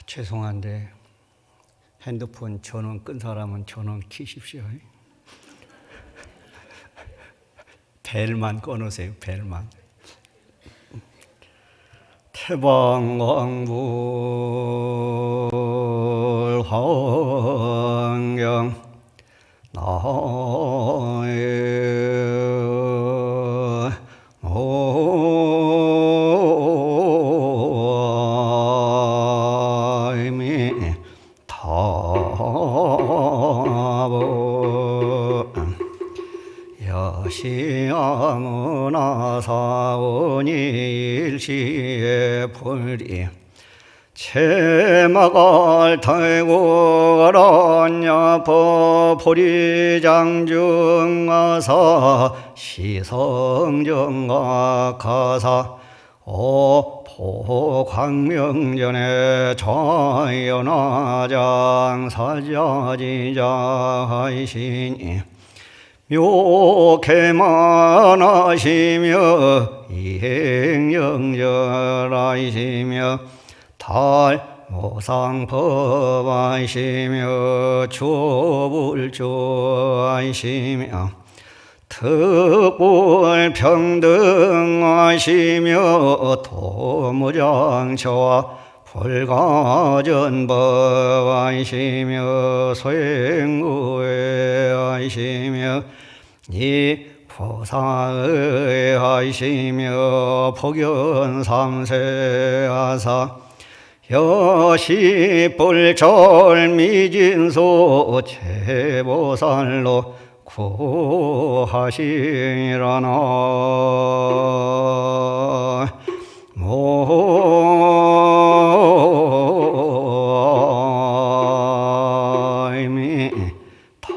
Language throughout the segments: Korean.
죄송한데 핸드폰 전원 끈 사람은 전원 켜십시오. 벨만 꺼놓으세요. 벨만. 태방광불 환경 나의 여시아무나 사원이 일시에 불이 채막을 달고 가라냐 보리장중가사 시성정각하사 오포광명전에 자연화장 사자지자하시니 묘쾌만하시며 이행영절하시며 달모상법하시며 주불주하시며 특불평등하시며 도무장처와 불가전법하시며 소행의하시며 이포사의하시며 복연삼세하사 여시불철미진소 제보살로 구하시라나 모임이 타보.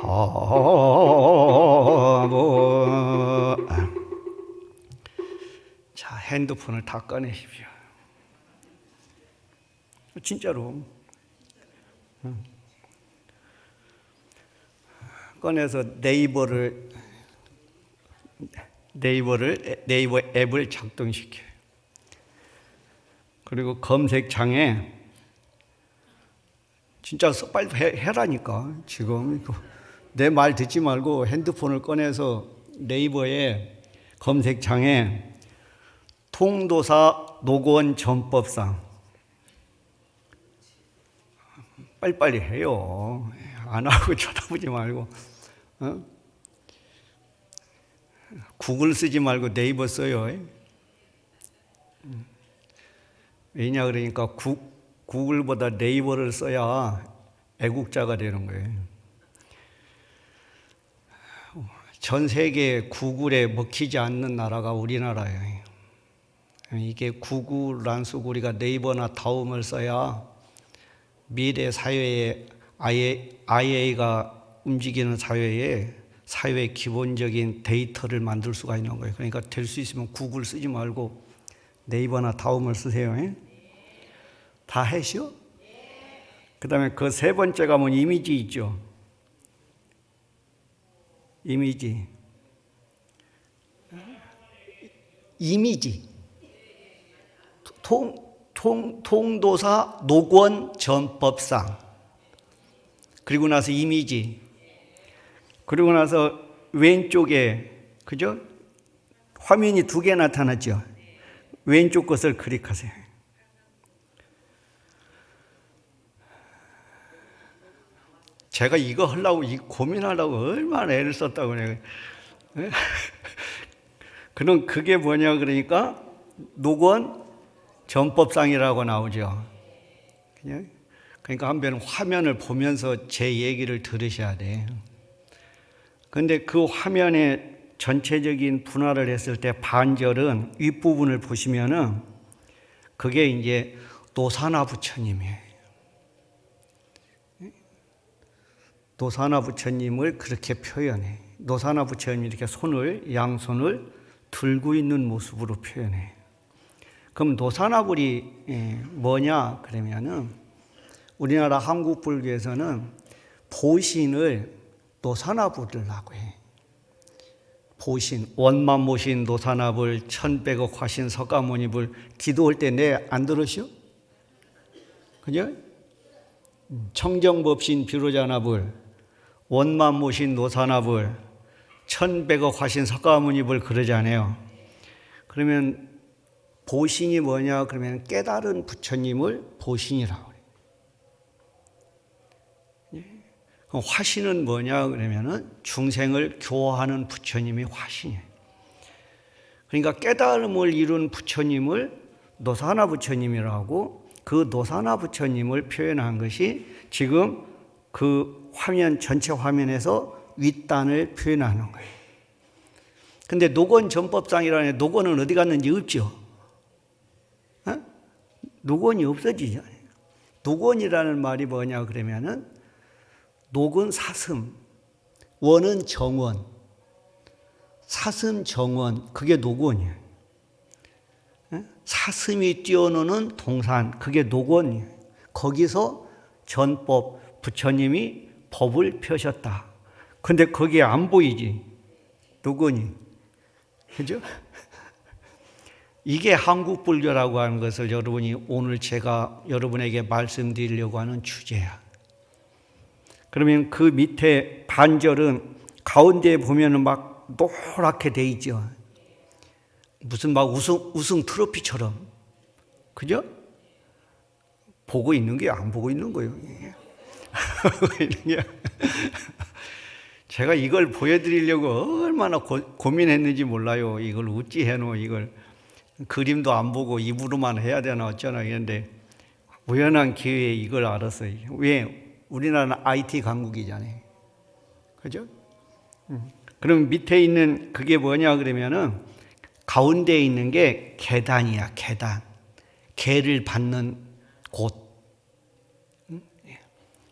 자, 핸드폰을 다 꺼내십시오. 진짜로 꺼내서 네이버 앱을 작동시켜요. 그리고 검색창에 진짜 빨리 해라니까. 지금 내 말 듣지 말고 핸드폰을 꺼내서 네이버에 검색창에 통도사 노건 전법상 빨리빨리 해요. 안 하고 쳐다보지 말고. 구글 쓰지 말고 네이버 써요. 왜냐 그러니까 구글보다 네이버를 써야 애국자가 되는 거예요. 전 세계 구글에 먹히지 않는 나라가 우리나라예요. 이게 구글 안 쓰고 우리가 네이버나 다음을 써야 미래 사회에 IA가 움직이는 사회에 사회의 기본적인 데이터를 만들 수가 있는 거예요. 그러니까 될 수 있으면 구글 쓰지 말고 네이버나 다음을 쓰세요. 다 해시오? 그 다음에 그 세 번째가 뭐 이미지 있죠. 이미지. 통도사 노건 전법상. 그리고 나서 이미지. 그리고 나서 왼쪽에, 그죠? 화면이 두 개 나타났죠? 왼쪽 것을 클릭하세요. 제가 이거 하려고, 고민하려고 얼마나 애를 썼다고 내가. 그럼 그게 뭐냐 그러니까 노건 전법상이라고 나오죠. 그러니까 한번 화면을 보면서 제 얘기를 들으셔야 돼요. 그런데 그 화면에 전체적인 분할을 했을 때 반절은 윗부분을 보시면은 그게 이제 노사나 부처님이에요. 노사나 부처님을 그렇게 표현해. 노사나 부처님이 이렇게 양손을 들고 있는 모습으로 표현해. 그럼 노사나불이 뭐냐 그러면은 우리나라 한국불교에서는 보신을 노사나불이라고 해. 보신, 원만모신 노사나불, 천백억 화신 석가모니불 기도할 때 내 안 들으시오? 그죠? 청정법신 비로자나불, 원만모신 노사나불, 천백억 화신 석가모니불 그러잖아요. 그러면 보신이 뭐냐 그러면 깨달은 부처님을 보신이라고 해요. 화신은 뭐냐 그러면은 중생을 교화하는 부처님이 화신이에요. 그러니까 깨달음을 이룬 부처님을 노사나 부처님이라고 하고, 그 노사나 부처님을 표현한 것이 지금 그 화면, 전체 화면에서 윗단을 표현하는 거예요. 근데 노건 전법상이라는 노건은 어디 갔는지 없죠. 노건이 없어지잖아요. 노건이라는 말이 뭐냐 그러면은 녹은 사슴, 원은 정원, 사슴 정원, 그게 노건이에요. 사슴이 뛰어노는 동산, 그게 노건이에요. 거기서 전법, 부처님이 법을 펴셨다. 근데 거기에 안 보이지, 노건이. 그죠? 이게 한국불교라고 하는 것을 여러분이 오늘 제가 여러분에게 말씀드리려고 하는 주제야. 그러면 그 밑에 반절은 가운데에 보면은 막 노랗게 돼 있죠. 무슨 막 우승 트로피처럼. 그죠? 보고 있는 게 안 보고 있는 거예요. 제가 이걸 보여드리려고 얼마나 고민했는지 몰라요. 이걸 어찌 해놓, 이걸. 그림도 안 보고 입으로만 해야 되나 어쩌나 했는데 우연한 기회에 이걸 알았어요. 왜? 우리나라는 IT 강국이잖아요. 그죠? 그럼 밑에 있는 그게 뭐냐 그러면은 가운데에 있는 게 계단이야, 계단. 계를 받는 곳.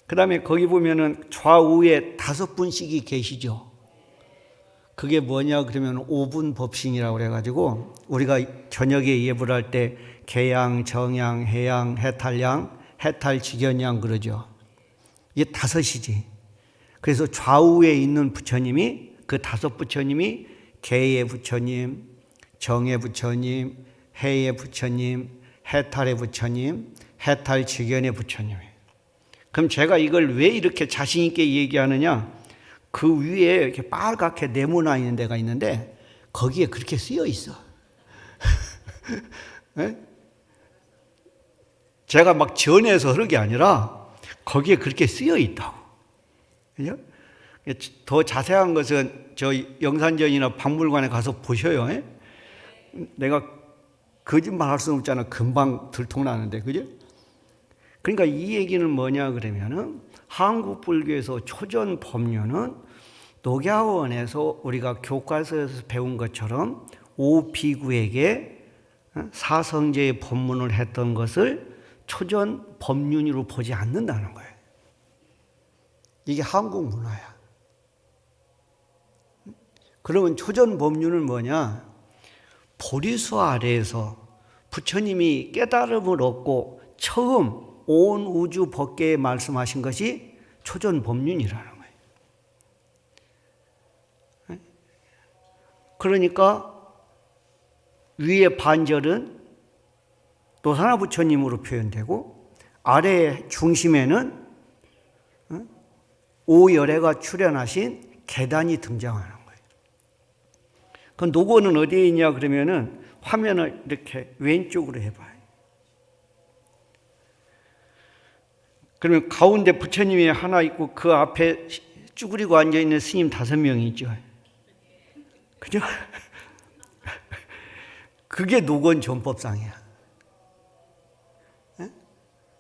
그 다음에 거기 보면은 좌우에 5분씩이 계시죠. 그게 뭐냐 그러면 5분 법신이라고 그래가지고 우리가 저녁에 예불 할 때 계양, 정양, 해양, 해탈양, 해탈, 직연양 그러죠. 이게 5이지. 그래서 좌우에 있는 부처님이, 그 5 부처님이 계의 부처님, 정의 부처님, 해의 부처님, 해탈의 부처님, 해탈, 직연의 부처님이에요. 그럼 제가 이걸 왜 이렇게 자신 있게 얘기하느냐? 그 위에 이렇게 빨갛게 네모나 있는 데가 있는데 거기에 그렇게 쓰여 있어. 네? 제가 막 전해서 그런 게 아니라 거기에 그렇게 쓰여 있다고. 그죠? 더 자세한 것은 저 영산전이나 박물관에 가서 보셔요. 에? 내가 거짓말 할 수 없잖아. 금방 들통나는데. 그죠? 그러니까 이 얘기는 뭐냐 그러면은 한국 불교에서 초전 법륜은 녹야원에서 우리가 교과서에서 배운 것처럼 오비구에게 사성제의 법문을 했던 것을 초전 법륜으로 보지 않는다는 거예요. 이게 한국 문화야. 그러면 초전 법륜은 뭐냐? 보리수 아래에서 부처님이 깨달음을 얻고 처음 온 우주 법계에 말씀하신 것이 초전 법륜이라는 거예요. 그러니까 위에 반절은 노사나 부처님으로 표현되고 아래 중심에는 오열애가 출현하신 계단이 등장하는 거예요. 그 노고는 어디에 있냐 그러면은 화면을 이렇게 왼쪽으로 해봐요. 그러면 가운데 부처님이 하나 있고 그 앞에 쭈그리고 앉아있는 스님 5명이 있죠. 그죠? 그게 노건 전법상이야.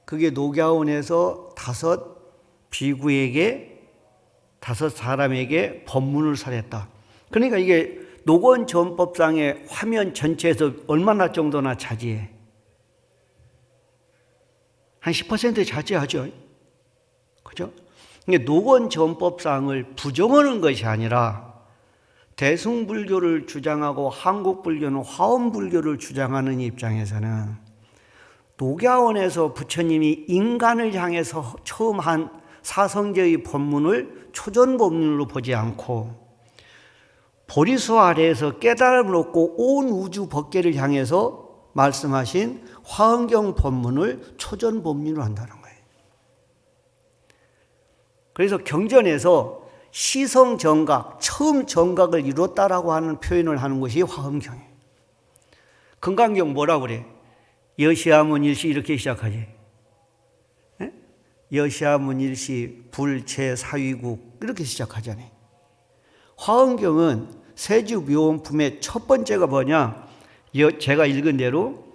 그게 녹야원에서 5 비구에게 5 사람에게 법문을 설했다. 그러니까 이게 노건 전법상의 화면 전체에서 얼마나 정도나 차지해? 한 10% 차지하죠. 그죠? 노건 전법상을 부정하는 것이 아니라 대승불교를 주장하고 한국불교는 화엄불교를 주장하는 입장에서는 녹야원에서 부처님이 인간을 향해서 처음 한 사성제의 법문을 초전법문으로 보지 않고 보리수 아래에서 깨달음을 얻고 온 우주 법계를 향해서 말씀하신 화엄경 법문을 초전법문으로 한다는 거예요. 그래서 경전에서 시성 정각, 처음 정각을 이뤘다라고 하는 표현을 하는 것이 화엄경이에요. 금강경 뭐라고 그래? 여시아문일시 이렇게 시작하지. 여시아문일시 불체사위국 이렇게 시작하잖아요. 화엄경은 세주묘원품의 첫 번째가 뭐냐? 제가 읽은 대로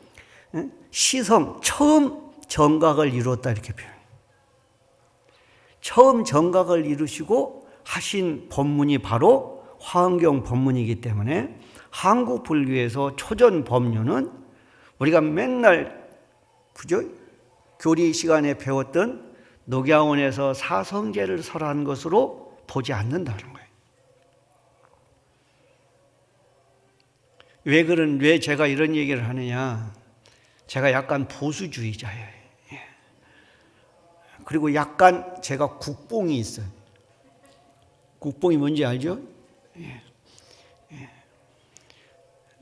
시성, 처음 정각을 이뤘다 이렇게 표현해요. 처음 정각을 이루시고 하신 법문이 바로 화엄경 법문이기 때문에 한국 불교에서 초전 법륜은 우리가 맨날 그죠? 교리 시간에 배웠던 녹야원에서 사성제를 설한 것으로 보지 않는다는 거예요. 왜 제가 이런 얘기를 하느냐? 제가 약간 보수주의자예요. 그리고 약간 제가 국뽕이 있어요. 국뽕이 뭔지 알죠?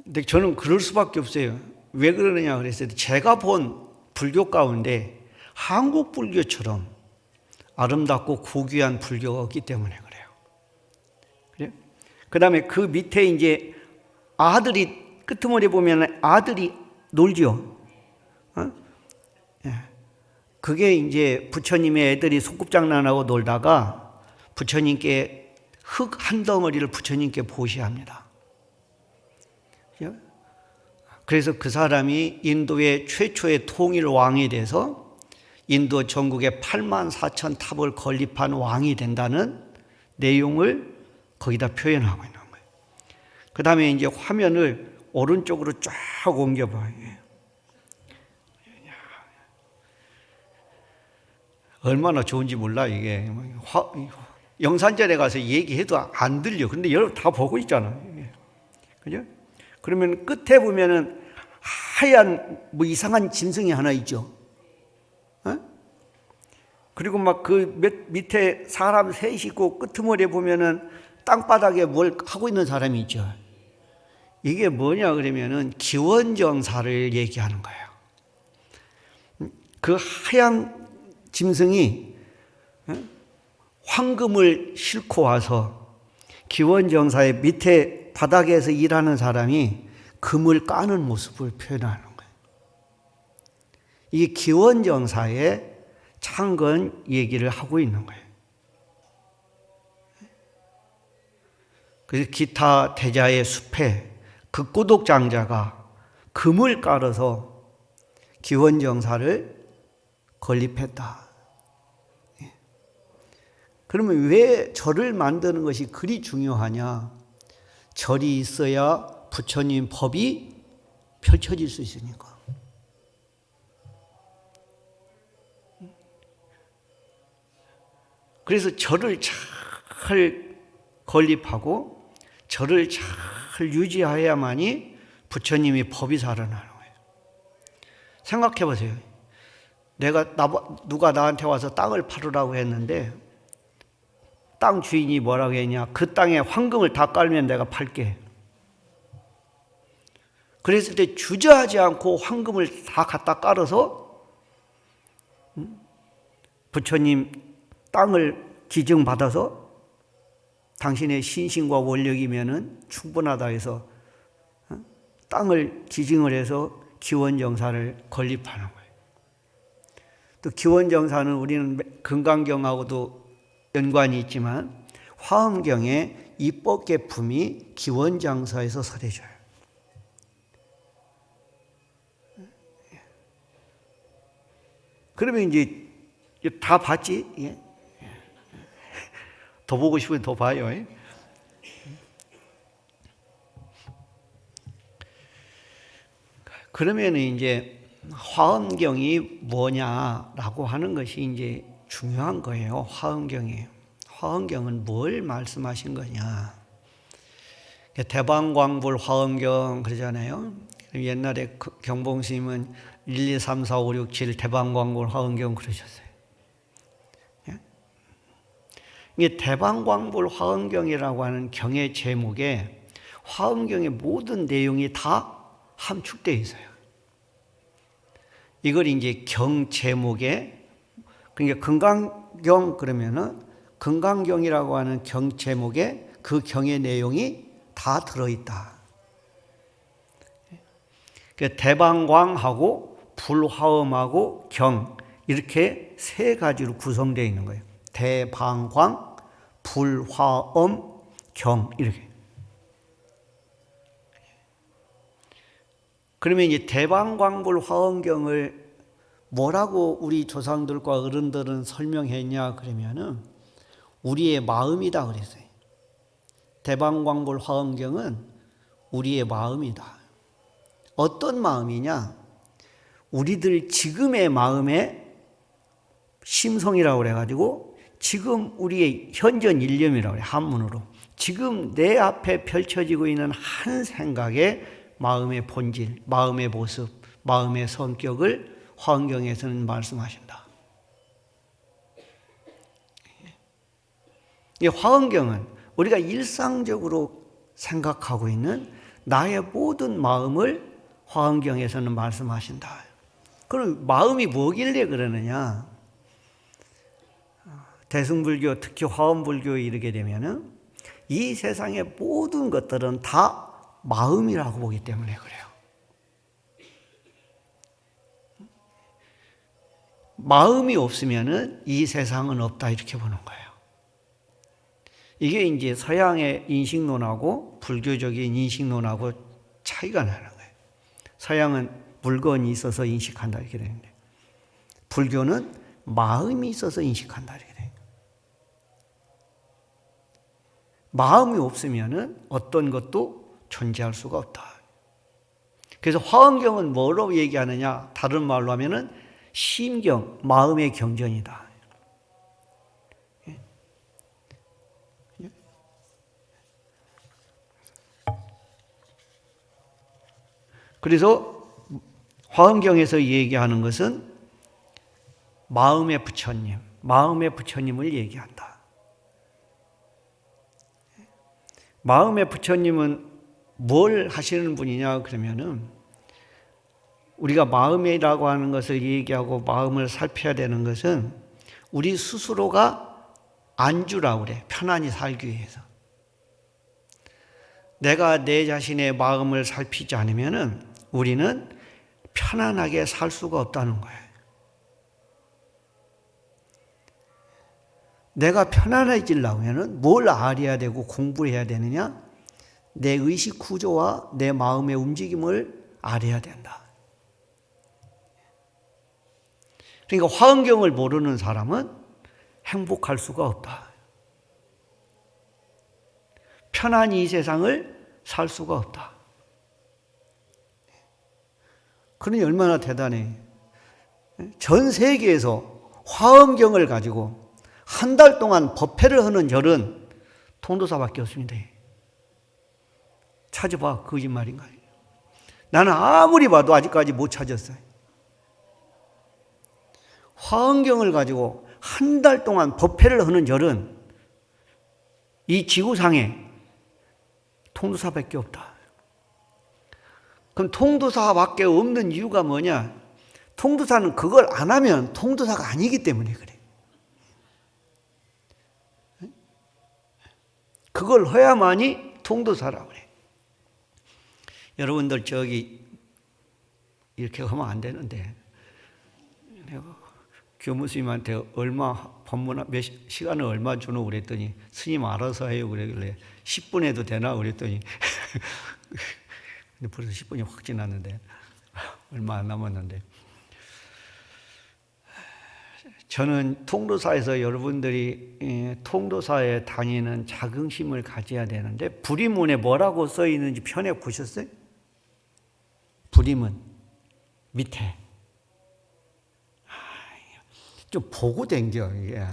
근데 저는 그럴 수밖에 없어요. 왜 그러느냐 그랬어요. 제가 본 불교 가운데 한국 불교처럼 아름답고 고귀한 불교가 없기 때문에 그래요. 그래요? 그 다음에 그 밑에 이제 아들이, 끄트머리 보면 아들이 놀죠. 그게 이제 부처님의 애들이 소꿉장난하고 놀다가 부처님께 흙 한 덩어리를 부처님께 보시합니다. 그래서 그 사람이 인도의 최초의 통일 왕이 돼서 인도 전국에 84,000 탑을 건립한 왕이 된다는 내용을 거기다 표현하고 있는 거예요. 그 다음에 이제 화면을 오른쪽으로 쫙 옮겨봐요. 얼마나 좋은지 몰라, 이게. 영산전에 가서 얘기해도 안 들려. 근데 여러분 다 보고 있잖아. 그죠? 그러면 끝에 보면은 하얀 뭐 이상한 짐승이 하나 있죠. 그리고 막 그 밑에 사람 셋이 있고 끄트머리에 보면은 땅바닥에 뭘 하고 있는 사람이 있죠. 이게 뭐냐 그러면은 기원정사를 얘기하는 거예요. 그 하얀 짐승이 황금을 싣고 와서 기원정사의 밑에 바닥에서 일하는 사람이 금을 까는 모습을 표현하는 거예요. 이게 기원정사의 창건 얘기를 하고 있는 거예요. 그래서 기타 대자의 숲에 그 꼬독장자가 금을 깔아서 기원정사를 건립했다. 그러면 왜 절을 만드는 것이 그리 중요하냐? 절이 있어야 부처님 법이 펼쳐질 수 있으니까. 그래서 절을 잘 건립하고 절을 잘 유지해야만이 부처님이 법이 살아나는 거예요. 생각해 보세요. 누가 나한테 와서 땅을 팔으라고 했는데 땅 주인이 뭐라고 했냐? 그 땅에 황금을 다 깔면 내가 팔게. 그랬을 때 주저하지 않고 황금을 다 갖다 깔아서 부처님 땅을 기증받아서 당신의 신심과 원력이면은 충분하다 해서 땅을 기증을 해서 기원정사를 건립하는 거예요. 또 기원정사는 우리는 금강경하고도 연관이 있지만 화엄경의 입법계품이 기원정사에서 설해져요. 그러면 이제 다 봤지? 예? 더 보고 싶으면 더 봐요. 그러면 이제 화엄경이 뭐냐라고 하는 것이 이제 중요한 거예요. 화엄경이. 화엄경은 뭘 말씀하신 거냐? 대방광불 화엄경 그러잖아요. 옛날에 경봉스님은 1, 2, 3, 4, 5, 6, 7 대방광불 화엄경 그러셨어요. 이게 대방광불 화엄경이라고 하는 경의 제목에 화엄경의 모든 내용이 다 함축되어 있어요. 이걸 이제 경 제목에, 그러니까 금강경 그러면은 금강경이라고 하는 경 제목에 그 경의 내용이 다 들어있다. 대방광하고 불화음하고 경 이렇게 세 가지로 구성되어 있는 거예요. 대방광, 불화음, 경 이렇게. 그러면 이제 대방광불화음경을 뭐라고 우리 조상들과 어른들은 설명했냐 그러면은 우리의 마음이다 그랬어요. 대방광불화음경은 우리의 마음이다. 어떤 마음이냐? 우리들 지금의 마음의 심성이라고 그래가지고 지금 우리의 현전 일념이라고 그래요. 한문으로. 지금 내 앞에 펼쳐지고 있는 한 생각의 마음의 본질, 마음의 모습, 마음의 성격을 화엄경에서는 말씀하신다. 이 화엄경은 우리가 일상적으로 생각하고 있는 나의 모든 마음을 화엄경에서는 말씀하신다. 그럼 마음이 뭐길래 그러느냐? 대승불교, 특히 화엄불교에 이르게 되면은 이 세상의 모든 것들은 다 마음이라고 보기 때문에 그래요. 마음이 없으면은 이 세상은 없다 이렇게 보는 거예요. 이게 이제 서양의 인식론하고 불교적인 인식론하고 차이가 나는 거예요. 서양은 물건이 있어서 인식한다 이렇게 되는데 불교는 마음이 있어서 인식한다 이렇게 돼요. 마음이 없으면은 어떤 것도 존재할 수가 없다. 그래서 화엄경은 뭐로 얘기하느냐? 다른 말로 하면은 심경, 마음의 경전이다. 그래서 화엄경에서 얘기하는 것은 마음의 부처님을 얘기한다. 마음의 부처님은 뭘 하시는 분이냐 그러면은 우리가 마음이라고 하는 것을 얘기하고 마음을 살펴야 되는 것은 우리 스스로가 안주라고 그래. 편안히 살기 위해서. 내가 내 자신의 마음을 살피지 않으면은 우리는 편안하게 살 수가 없다는 거예요. 내가 편안해지려고 하면은 뭘 알아야 되고 공부를 해야 되느냐? 내 의식 구조와 내 마음의 움직임을 알아야 된다. 그러니까 화엄경을 모르는 사람은 행복할 수가 없다. 편안히 이 세상을 살 수가 없다. 그러니 얼마나 대단해. 전 세계에서 화엄경을 가지고 한 달 동안 법회를 하는 절은 통도사밖에 없습니다. 찾아봐. 거짓말인가? 나는 아무리 봐도 아직까지 못 찾았어요. 화엄경을 가지고 한 달 동안 법회를 하는 절은 이 지구상에 통도사밖에 없다. 그럼 통도사밖에 없는 이유가 뭐냐? 통도사는 그걸 안 하면 통도사가 아니기 때문에 그래. 그걸 해야만이 통도사라고 그래. 여러분들 저기 이렇게 하면 안 되는데 내가 교무스님한테 얼마 법문 몇 시간을 얼마 주노 그랬더니 스님 알아서 해요 그러길래 10분 해도 되나 그랬더니 근데 벌써 10분이 확 지났는데 얼마 안 남았는데 저는 통도사에서 여러분들이 통도사에 다니는 자긍심을 가져야 되는데 불임문에 뭐라고 써 있는지 편에 보셨어요? 불임문 밑에 좀 보고 댕겨 이게.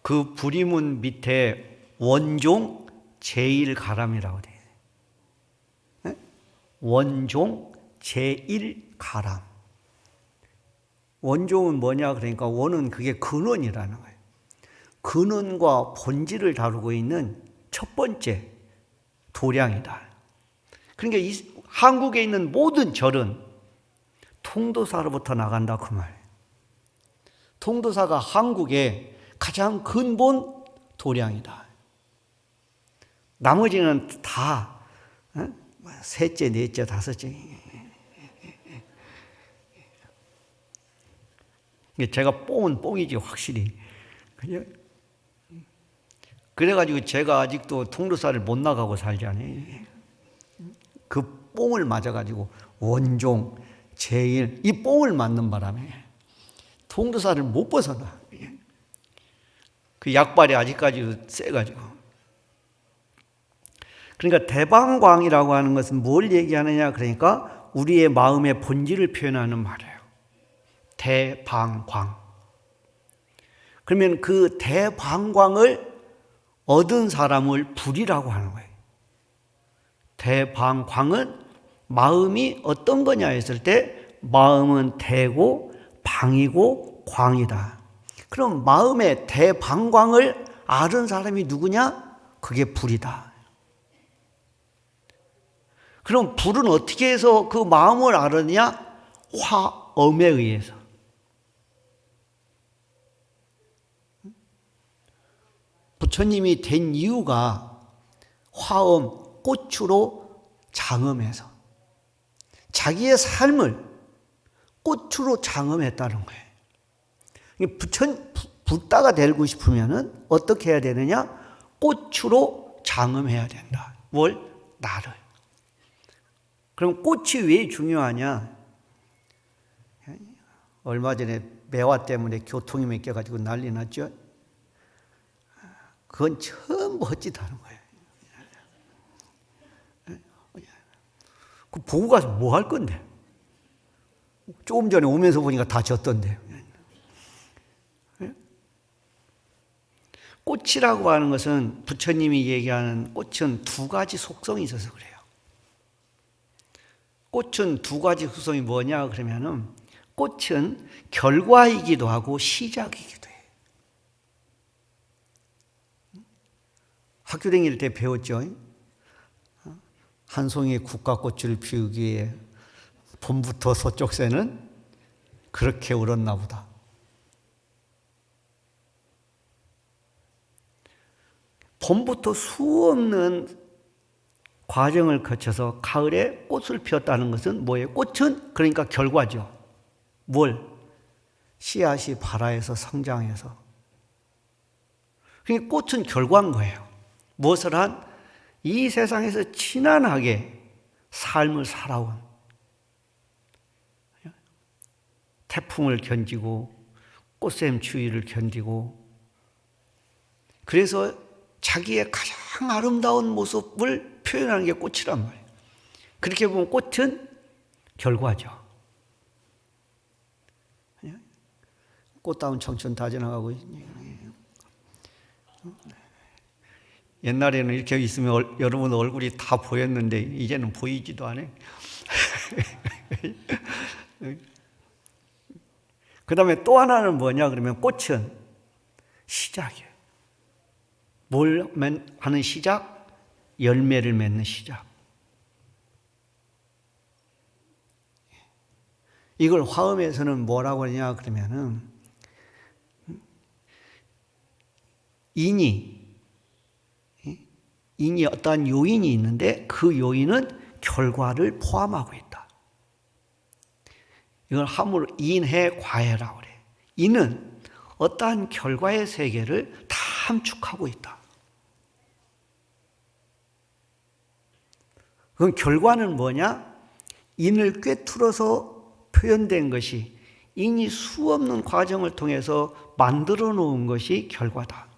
그 불임문 밑에 원종 제1가람이라고 돼 있어요. 원종 제1가람. 원종은 뭐냐 그러니까 원은 그게 근원이라는 거예요. 근원과 본질을 다루고 있는 첫 번째 도량이다. 그러니까 이 한국에 있는 모든 절은 통도사로부터 나간다 그 말이에요. 통도사가 한국의 가장 근본 도량이다. 나머지는 다 셋째, 넷째, 다섯째. 제가 뽕은 뽕이지 확실히. 그래가지고 제가 아직도 통도사를 못 나가고 살잖아요. 그 뽕을 맞아가지고 원종, 제일 이 뽕을 맞는 바람에 통도사를 못 벗어나. 그 약발이 아직까지도 세가지고. 그러니까 대방광이라고 하는 것은 뭘 얘기하느냐? 그러니까 우리의 마음의 본질을 표현하는 말이에요. 대방광. 그러면 그 대방광을 얻은 사람을 불이라고 하는 거예요. 대방광은 마음이 어떤 거냐 했을 때 마음은 대고 방이고 광이다. 그럼 마음의 대방광을 아는 사람이 누구냐? 그게 불이다. 그럼 불은 어떻게 해서 그 마음을 알았냐? 화엄에 의해서. 부처님이 된 이유가 화엄, 꽃으로 장엄해서 자기의 삶을 꽃으로 장엄했다는 거예요. 붓다가 되고 싶으면 어떻게 해야 되느냐? 꽃으로 장엄해야 된다. 뭘? 나를. 그럼 꽃이 왜 중요하냐? 얼마 전에 매화 때문에 교통이 막혀가지고 난리 났죠? 그건 전부 헛짓하는 거예요. 그 보고 가서 뭐 할 건데? 조금 전에 오면서 보니까 다 졌던데. 꽃이라고 하는 것은 부처님이 얘기하는 꽃은 두 가지 속성이 있어서 그래요. 꽃은 두 가지 속성이 뭐냐 그러면은 꽃은 결과이기도 하고 시작이기도 해요. 학교 다닐 때 배웠죠. 한 송이 국화꽃을 피우기에 봄부터 서쪽 새는 그렇게 울었나 보다. 봄부터 수없는 과정을 거쳐서 가을에 꽃을 피웠다는 것은 뭐예요? 꽃은 그러니까 결과죠. 뭘? 씨앗이 발아에서 성장해서. 그러니까 꽃은 결과인 거예요. 무엇을 한? 이 세상에서 친안하게 삶을 살아온, 태풍을 견디고 꽃샘 추위를 견디고, 그래서 자기의 가장 아름다운 모습을 표현하는 게 꽃이란 말이에요. 그렇게 보면 꽃은 결과죠. 꽃다운 청춘 다 지나가고. 옛날에는 이렇게 있으면 여러분 얼굴이 다 보였는데 이제는 보이지도 않아요. 그 다음에 또 하나는 뭐냐 그러면 꽃은 시작이에요. 뭘 하는 시작? 열매를 맺는 시작. 이걸 화엄에서는 뭐라고 하냐 그러면은 인이 어떠한 요인이 있는데 그 요인은 결과를 포함하고 있다. 이걸 함으로 인해 과해라고 그래. 인은 어떠한 결과의 세계를 다 함축하고 있다. 그럼 결과는 뭐냐? 인을 꿰뚫어서 표현된 것이, 인이 수없는 과정을 통해서 만들어 놓은 것이 결과다.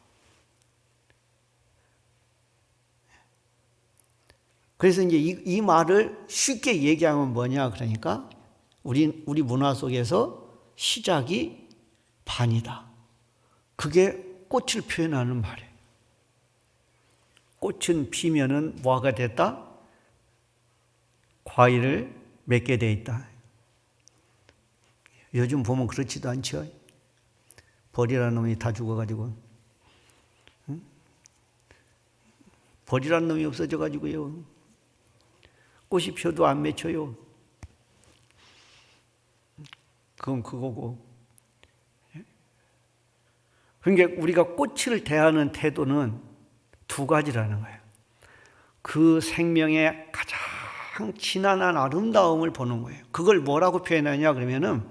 그래서 이제 이 말을 쉽게 얘기하면 뭐냐 그러니까 우리 문화 속에서 시작이 반이다. 그게 꽃을 표현하는 말이에요. 꽃은 피면은 뭐가 됐다? 과일을 맺게 돼 있다. 요즘 보면 그렇지도 않죠. 벌이라는 놈이 다 죽어가지고, 응? 벌이라는 놈이 없어져가지고요. 꽃이 펴도 안 맺혀요. 그건 그거고. 그러니까 우리가 꽃을 대하는 태도는 두 가지라는 거예요. 그 생명의 가장 진한한 아름다움을 보는 거예요. 그걸 뭐라고 표현하냐 그러면은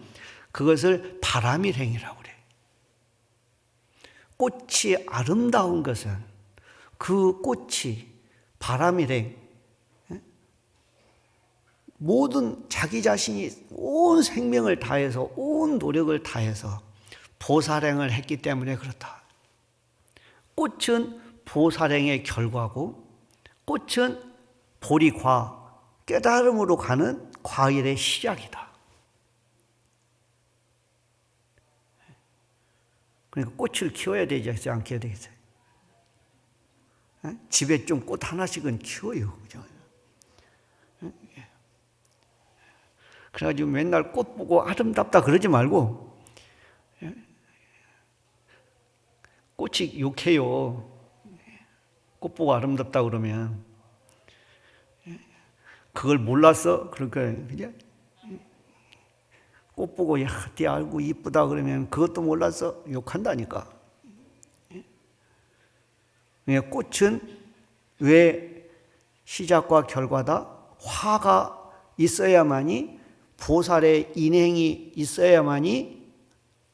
그것을 바람일행이라고 그래요. 꽃이 아름다운 것은 그 꽃이 바람일행, 모든 자기 자신이 온 생명을 다해서 온 노력을 다해서 보살행을 했기 때문에 그렇다. 꽃은 보살행의 결과고 꽃은 보리과 깨달음으로 가는 과일의 시작이다. 그러니까 꽃을 키워야 되지 않게 되겠어요. 집에 좀 꽃 하나씩은 키워요. 그죠? 그래가지고 맨날 꽃 보고 아름답다 그러지 말고 꽃이 욕해요. 꽃 보고 아름답다 그러면 그걸 몰랐어? 그러니까 그냥 꽃 보고 야, 네 알고 이쁘다 그러면 그것도 몰랐어? 욕한다니까. 꽃은 왜 시작과 결과다? 화가 있어야만이 보살의 인행이 있어야만이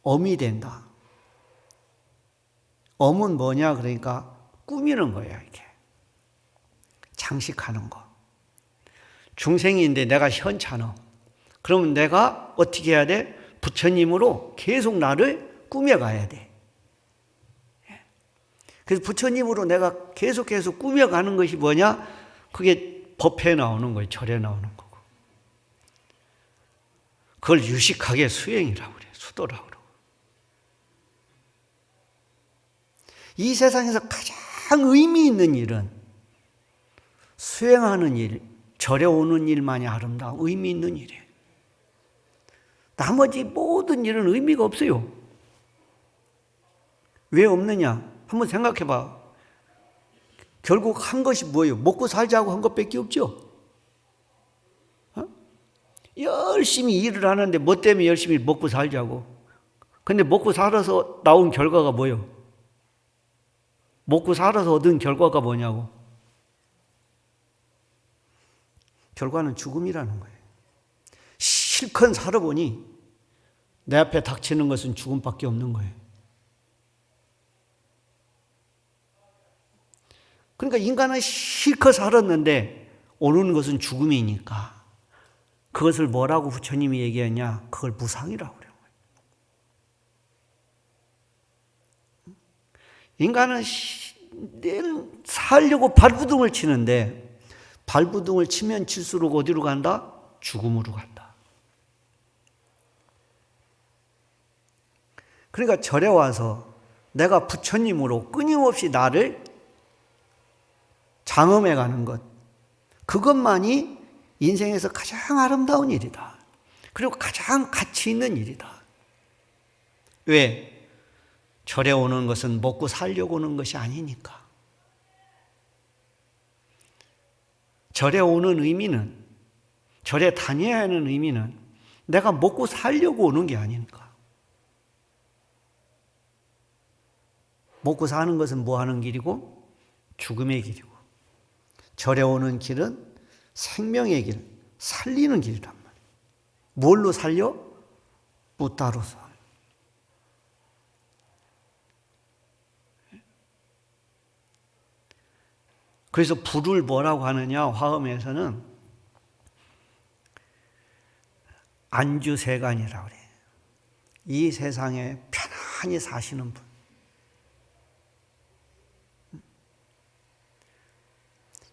엄이 된다. 엄은 뭐냐? 그러니까 꾸미는 거야, 이게. 장식하는 거. 중생인데 내가 현찮아. 그러면 내가 어떻게 해야 돼? 부처님으로 계속 나를 꾸며가야 돼. 그래서 부처님으로 내가 계속 꾸며가는 것이 뭐냐? 그게 법회에 나오는 거예요. 절에 나오는 거고. 그걸 유식하게 수행이라고 그래요. 수도라고 그러고. 이 세상에서 가장 의미 있는 일은 수행하는 일, 절에 오는 일만이 아름다운 의미 있는 일이에요. 나머지 모든 일은 의미가 없어요. 왜 없느냐? 한번 생각해 봐. 결국 한 것이 뭐예요? 먹고 살자고 한 것밖에 없죠. 열심히 일을 하는데 뭐 때문에 열심히 먹고 살자고. 근데 먹고 살아서 나온 결과가 뭐예요? 먹고 살아서 얻은 결과가 뭐냐고. 결과는 죽음이라는 거예요. 실컷 살아보니 내 앞에 닥치는 것은 죽음밖에 없는 거예요. 그러니까 인간은 실컷 살았는데 오는 것은 죽음이니까 그것을 뭐라고 부처님이 얘기하냐? 그걸 무상이라고 그래요. 인간은 살려고 발부둥을 치는데 발부둥을 치면 칠수록 어디로 간다? 죽음으로 간다. 그러니까 절에 와서 내가 부처님으로 끊임없이 나를 장엄해 가는 것, 그것만이 인생에서 가장 아름다운 일이다. 그리고 가장 가치 있는 일이다. 왜? 절에 오는 것은 먹고 살려고 오는 것이 아니니까. 절에 오는 의미는, 절에 다녀야 하는 의미는 내가 먹고 살려고 오는 게 아니니까. 먹고 사는 것은 뭐 하는 길이고? 죽음의 길이고. 절에 오는 길은 생명의 길, 살리는 길이란 말이에요. 뭘로 살려? 부타로서. 그래서 불을 뭐라고 하느냐? 화엄에서는 안주세간이라고 그래요. 이 세상에 편안히 사시는 분.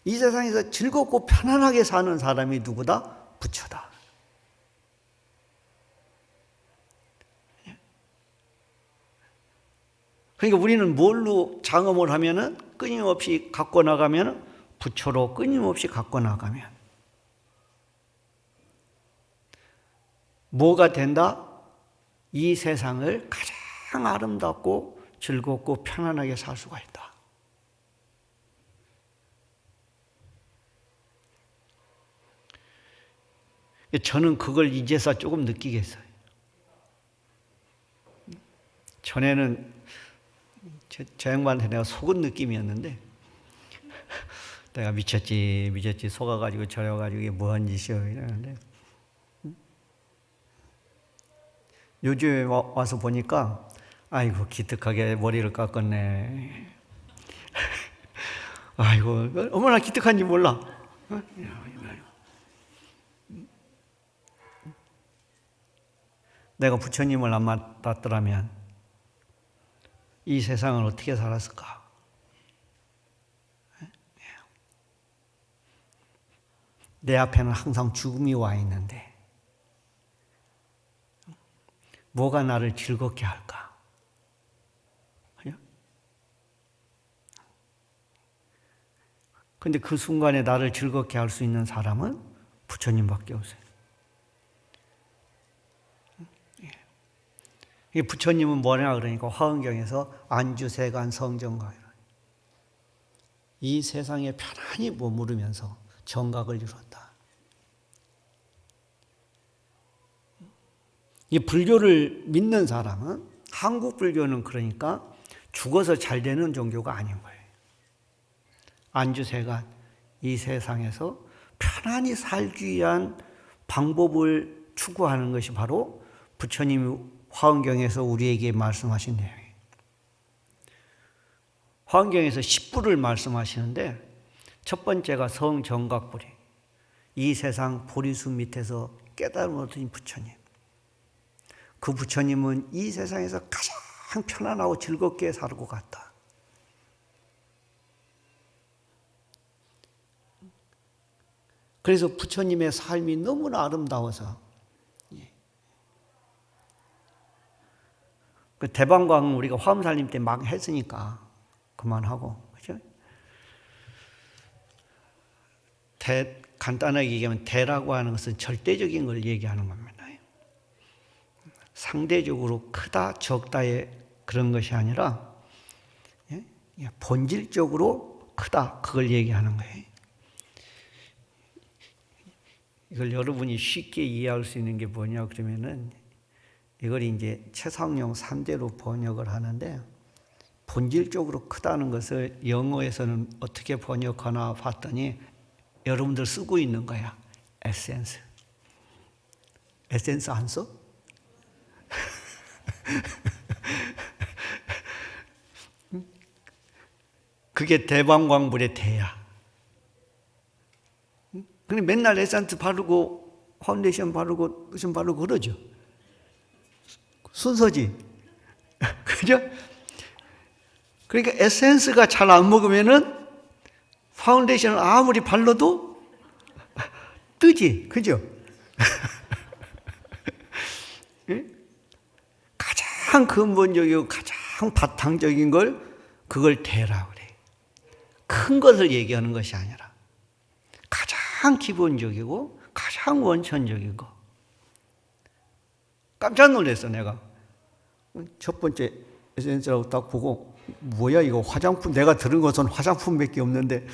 이 세상에서 즐겁고 편안하게 사는 사람이 누구다? 부처다. 그러니까 우리는 뭘로 장엄을 하면은 끊임없이 갖고 나가면 부처로 끊임없이 갖고 나가면 뭐가 된다? 이 세상을 가장 아름답고 즐겁고 편안하게 살 수가 있다. 저는 그걸 이제서 조금 느끼겠어요. 전에는 저 양반한테 내가 속은 느낌이었는데 내가 미쳤지 속아가지고 저려가지고 이게 뭐한 짓이여 이러는데 요즘에 와서 보니까 아이고 기특하게 머리를 깎았네. 아이고 얼마나 기특한지 몰라. 내가 부처님을 안 만났더라면 이 세상을 어떻게 살았을까? 내 앞에는 항상 죽음이 와 있는데 뭐가 나를 즐겁게 할까? 근데 그 순간에 나를 즐겁게 할 수 있는 사람은 부처님밖에 없어요. 이 부처님은 뭐냐 그러니까 화엄경에서 안주세간 성정가 이 세상에 편안히 머무르면서 정각을 이뤘다. 이 불교를 믿는 사람은 한국 불교는 그러니까 죽어서 잘 되는 종교가 아닌 거예요. 안주세간 이 세상에서 편안히 살기 위한 방법을 추구하는 것이 바로 부처님이 화엄경에서 우리에게 말씀하신 내용이에요. 화엄경에서 10부를 말씀하시는데 첫 번째가 성정각불이 이 세상 보리수 밑에서 깨달음을 얻으신 부처님. 그 부처님은 이 세상에서 가장 편안하고 즐겁게 살고 갔다. 그래서 부처님의 삶이 너무나 아름다워서 그 대방광 우리가 화엄살림 때 막 했으니까 그만하고 그죠? 간단하게 얘기하면 대라고 하는 것은 절대적인 걸 얘기하는 겁니다. 상대적으로 크다 적다의 그런 것이 아니라 본질적으로 크다 그걸 얘기하는 거예요. 이걸 여러분이 쉽게 이해할 수 있는 게 뭐냐 그러면은 이걸 이제 최상용 3대로 번역을 하는데 본질적으로 크다는 것을 영어에서는 어떻게 번역하나 봤더니 여러분들 쓰고 있는 거야. 에센스. 에센스 안 써? 그게 대방광불의 대야. 근데 맨날 에센스 바르고 파운데이션 바르고 무슨 바르고 그러죠. 순서지. 그죠? 그러니까 에센스가 잘 안 먹으면은 파운데이션을 아무리 발라도 뜨지. 그죠? 가장 근본적이고 가장 바탕적인 걸 그걸 대라고 그래. 큰 것을 얘기하는 것이 아니라 가장 기본적이고 가장 원천적인 거. 깜짝 놀랐어 내가. 첫 번째 에센스라고 딱 보고 뭐야 이거 화장품 내가 들은 것은 화장품밖에 없는데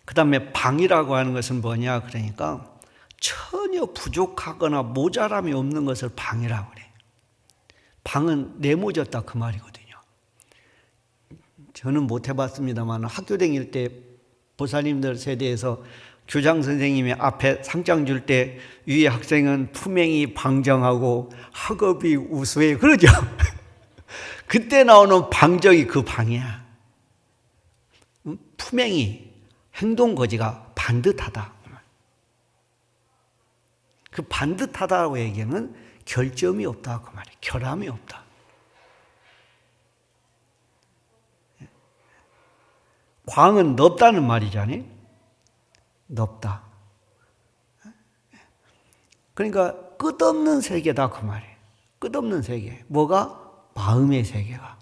그 다음에 방이라고 하는 것은 뭐냐 그러니까 전혀 부족하거나 모자람이 없는 것을 방이라고 그래. 방은 내모졌다 그 말이거든요. 저는 못 해봤습니다만 학교 다닐 때 보살님들 세대에서 교장 선생님이 앞에 상장 줄 때 위에 학생은 품행이 방정하고 학업이 우수해 그러죠. 그때 나오는 방정이 그 방이야. 품행이 행동거지가 반듯하다. 그 반듯하다고 얘기하는 결점이 없다 그 말이에요. 결함이 없다. 광은 넓다는 말이잖아요. 넓다. 그러니까 끝없는 세계다 그 말이에요. 끝없는 세계. 뭐가? 마음의 세계가.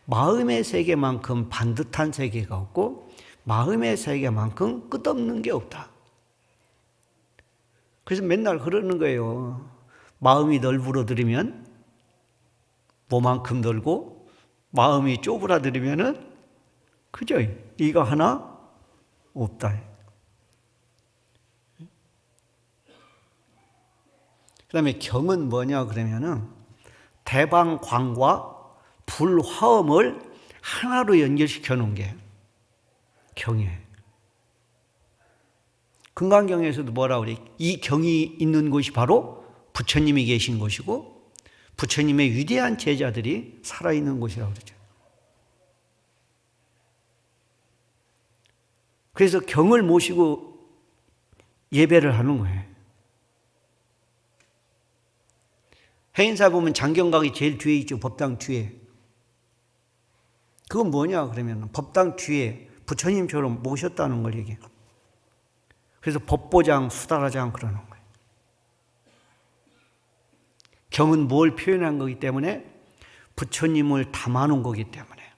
마음의 세계만큼 반듯한 세계가 없고 마음의 세계만큼 끝없는 게 없다. 그래서 맨날 그러는 거예요. 마음이 넓으러들으면 뭐만큼 넓고 마음이 좁으러들으면은 그죠? 이거 하나 없다. 그다음에 경은 뭐냐 그러면은 대방광과 불화음을 하나로 연결시켜 놓은 게 경이에요. 금강경에서도 뭐라 그래? 이 경이 있는 곳이 바로 부처님이 계신 곳이고 부처님의 위대한 제자들이 살아있는 곳이라고 그러죠. 그래서 경을 모시고 예배를 하는 거예요. 해인사 보면 장경각이 제일 뒤에 있죠. 법당 뒤에. 그건 뭐냐 그러면 법당 뒤에 부처님처럼 모셨다는 걸 얘기해요. 그래서 법보장, 수다라장 그러는 거예요. 경은 뭘 표현한 거기 때문에 부처님을 담아놓은 거기 때문에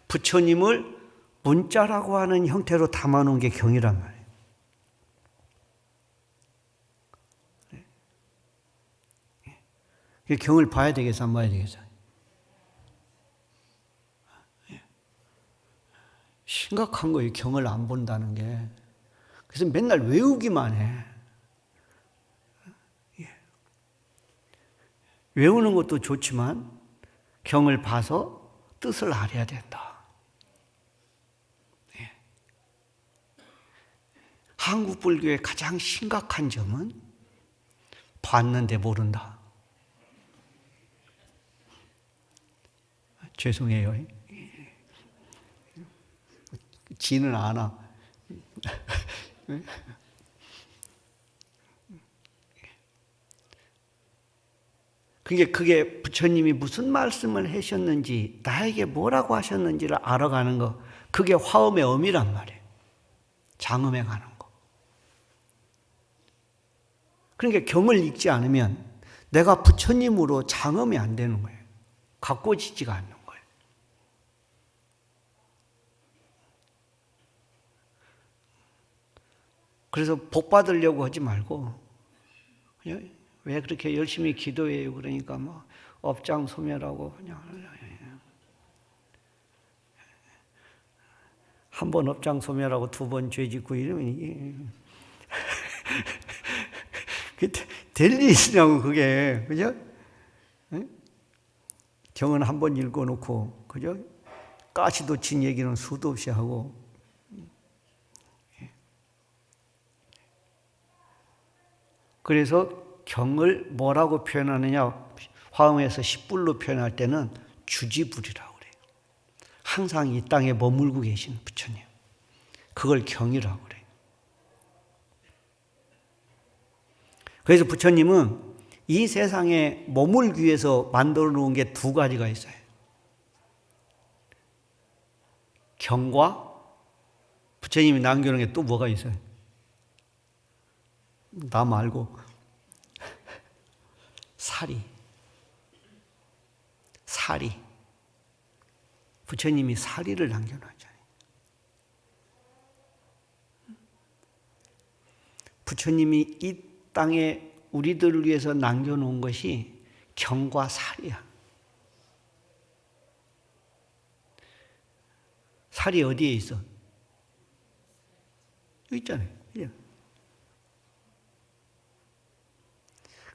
부처님을 문자라고 하는 형태로 담아놓은 게 경이란 말이에요. 경을 봐야 되겠어, 안 봐야 되겠어? 심각한 거예요, 경을 안 본다는 게. 그래서 맨날 외우기만 해. 외우는 것도 좋지만 경을 봐서 뜻을 알아야 된다. 한국 불교의 가장 심각한 점은 봤는데 모른다. 죄송해요. 지는 않아. 그게 부처님이 무슨 말씀을 하셨는지, 나에게 뭐라고 하셨는지를 알아가는 거, 그게 화엄의 엄이란 말이에요. 장엄해 가는 거. 그러니까 경을 읽지 않으면 내가 부처님으로 장엄이 안 되는 거예요. 가꿔지지가 않는 거예요. 그래서 복 받으려고 하지 말고 왜 그렇게 열심히 기도해요? 그러니까 뭐 업장소멸하고 그냥 한 번 업장소멸하고 두 번 죄짓고 이러면 될 리 있으냐고 그게 그죠? 경은 한 번 읽어놓고 그죠? 가시도 친 얘기는 수도 없이 하고 그래서 경을 뭐라고 표현하느냐? 화엄에서 10불로 표현할 때는 주지불이라고 그래요. 항상 이 땅에 머물고 계신 부처님. 그걸 경이라고 그래요. 그래서 부처님은 이 세상에 머물기 위해서 만들어 놓은 게 두 가지가 있어요. 경과 부처님이 남겨놓은 게 또 뭐가 있어요? 나 말고 사리. 부처님이 사리를 남겨놨잖아요. 부처님이 이 땅에 우리들을 위해서 남겨놓은 것이 경과 사리야. 살이 어디에 있어? 여기 있잖아요.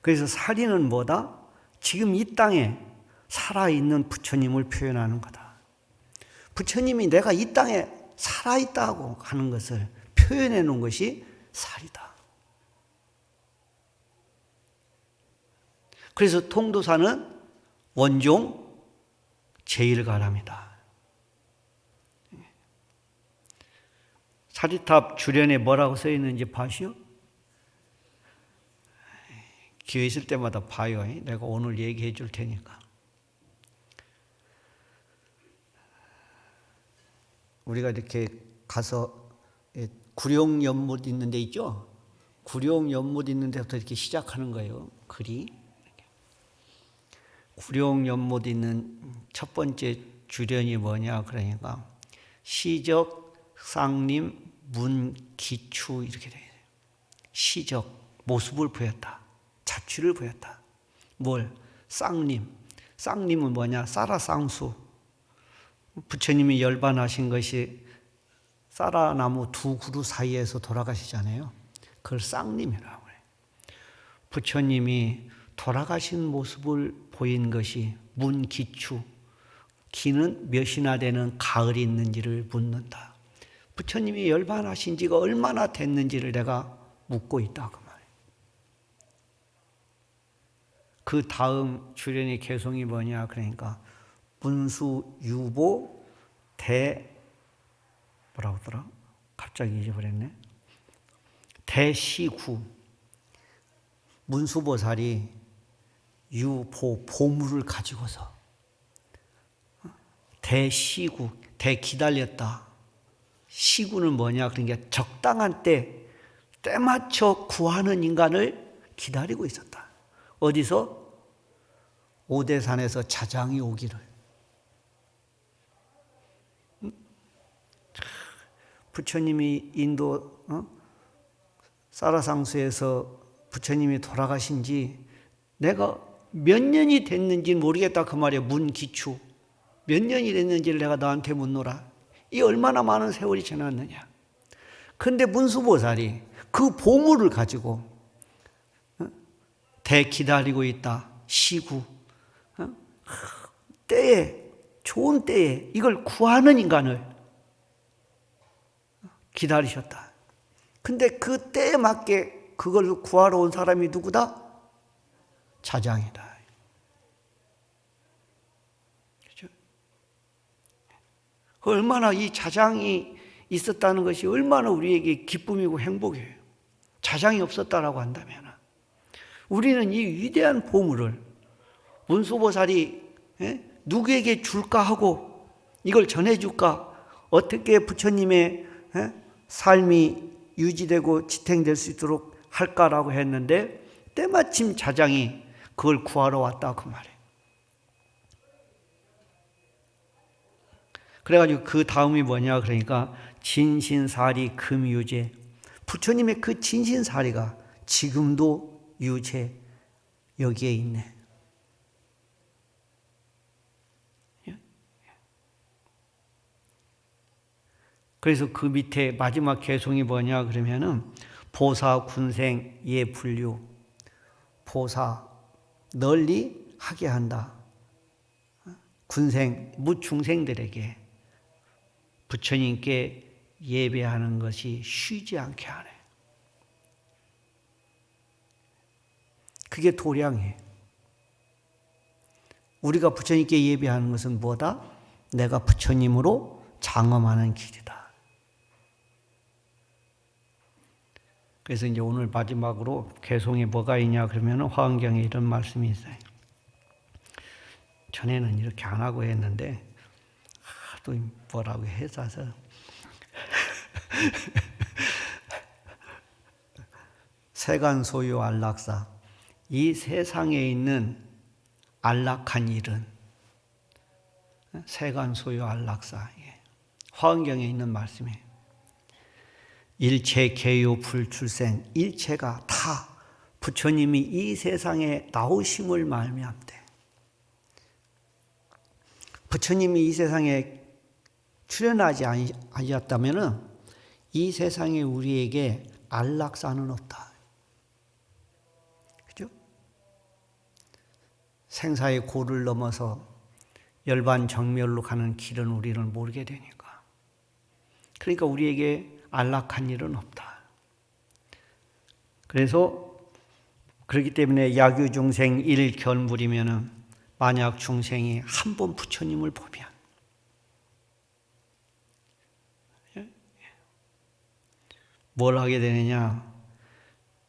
그래서 살이는 뭐다? 지금 이 땅에 살아있는 부처님을 표현하는 거다. 부처님이 내가 이 땅에 살아있다고 하는 것을 표현해 놓은 것이 살이다. 그래서 통도사는 원종 제일가람이다. 사리탑 주련에 뭐라고 써 있는지 봐시오? 기회 있을 때마다 봐요. 내가 오늘 얘기해 줄 테니까. 우리가 이렇게 가서 구룡연못 있는 데 있죠? 구룡연못 있는 데부터 이렇게 시작하는 거예요. 글이. 구룡연못 있는 첫 번째 주련이 뭐냐 그러니까 시적, 쌍림, 문기추 이렇게 돼요. 시적, 모습을 보였다. 자취를 보였다. 뭘? 쌍림. 쌍림은 뭐냐? 쌀아쌍수. 부처님이 열반하신 것이 쌀아나무 두 그루 사이에서 돌아가시잖아요. 그걸 쌍림이라고 해요. 부처님이 돌아가신 모습을 보인 것이 문기추, 기는 몇이나 되는 가을이 있는지를 묻는다. 부처님이 열반하신 지가 얼마나 됐는지를 내가 묻고 있다 그 말이에요. 그 다음 주련의 개송이 뭐냐 그러니까 문수유보 뭐라고 하더라? 갑자기 잊어버렸네. 대시구. 문수보살이 보물을 가지고서 대시구, 대기다렸다. 시구는 뭐냐? 그러니까 적당한 때 맞춰 구하는 인간을 기다리고 있었다. 어디서? 오대산에서 자장이 오기를. 부처님이 인도 사라상수에서 부처님이 돌아가신 지 내가 몇 년이 됐는지 모르겠다 그 말이에요. 문기추. 몇 년이 됐는지를 내가 너한테 묻노라. 이 얼마나 많은 세월이 지났느냐. 그런데 문수보살이 그 보물을 가지고 기다리고 있다. 시구. 때에, 좋은 때에 이걸 구하는 인간을 기다리셨다. 근데 그 때에 맞게 그걸 구하러 온 사람이 누구다? 자장이다. 그렇죠? 얼마나 이 자장이 있었다는 것이 얼마나 우리에게 기쁨이고 행복이에요. 자장이 없었다라고 한다면 우리는 이 위대한 보물을 문수보살이 누구에게 줄까 하고 이걸 전해줄까 어떻게 부처님의 삶이 유지되고 지탱될 수 있도록 할까라고 했는데 때마침 자장이 그걸 구하러 왔다 그 말이에요. 그래가지고 그 다음이 뭐냐 그러니까 진신사리 금유제. 부처님의 그 진신사리가 지금도 유제 여기에 있네. 그래서 그 밑에 마지막 개송이 뭐냐 그러면은 보사 군생 예불류. 보사 널리 하게 한다. 군생 무중생들에게 부처님께 예배하는 것이 쉬지 않게 하네. 그게 도량이에요. 우리가 부처님께 예배하는 것은 뭐다? 내가 부처님으로 장엄하는 길이다. 그래서 이제 오늘 마지막으로 개송에 뭐가 있냐 그러면 화엄경에 이런 말씀이 있어요. 전에는 이렇게 안 하고 했는데 하도 뭐라고 해서 세간 소유 안락사. 이 세상에 있는 안락한 일은 세간 소유 안락사. 화엄경에 있는 말씀이에요. 일체 개요 불출생. 일체가 다 부처님이 이 세상에 나오심을 말미암되 부처님이 이 세상에 출현하지 아니었다면 이 세상에 우리에게 안락사는 없다. 그죠? 생사의 고를 넘어서 열반정멸로 가는 길은 우리는 모르게 되니까. 그러니까 우리에게 안락한 일은 없다. 그래서 그렇기 때문에 야규중생 일견물이면은 만약 중생이 한 번 부처님을 보면 뭘 하게 되느냐?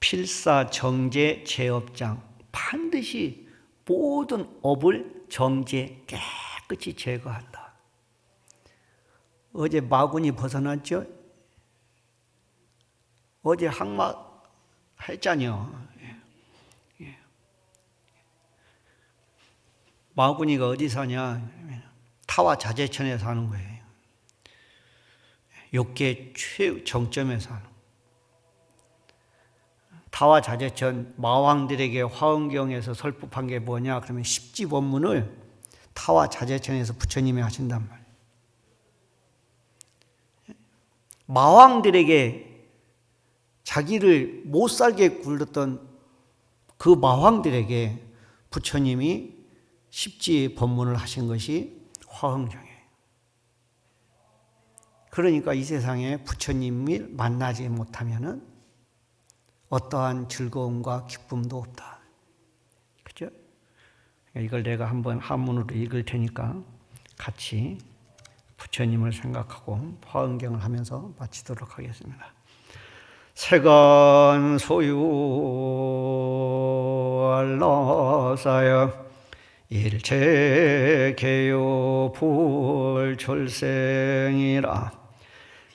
필사정제 제업장. 반드시 모든 업을 정제 깨끗이 제거한다. 어제 마군이 벗어났죠? 어제 항마 했잖아요. 마군이가 어디 사냐? 타와 자제천에 사는 거예요. 욕계 최정점에 사는. 타와 자제천 마왕들에게 화엄경에서 설법한 게 뭐냐? 그러면 십지법문을 타와 자제천에서 부처님이 하신단 말이에요. 마왕들에게 자기를 못 살게 굴렀던 그 마황들에게 부처님이 십지 법문을 하신 것이 화엄경이에요. 그러니까 이 세상에 부처님을 만나지 못하면은 어떠한 즐거움과 기쁨도 없다. 그죠? 이걸 내가 한번 한문으로 읽을 테니까 같이 부처님을 생각하고 화엄경을 하면서 마치도록 하겠습니다. 세간 소유 알라사야 일체 개요 불출생이라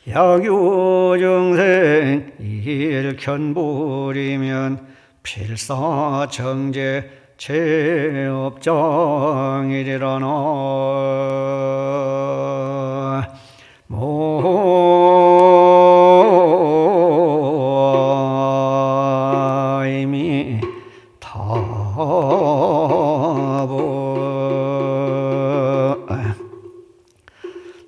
약유정생 일견불이면 필사정제 제업장이리라나 모임이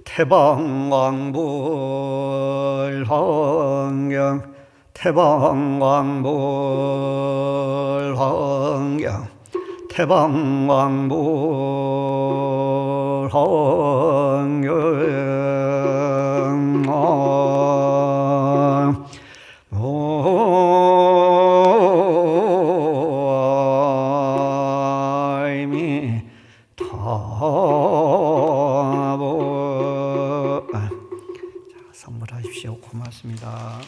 태방광불환경 태방광불환경 태방광불환경 모임이 선물하십시오. 고맙습니다.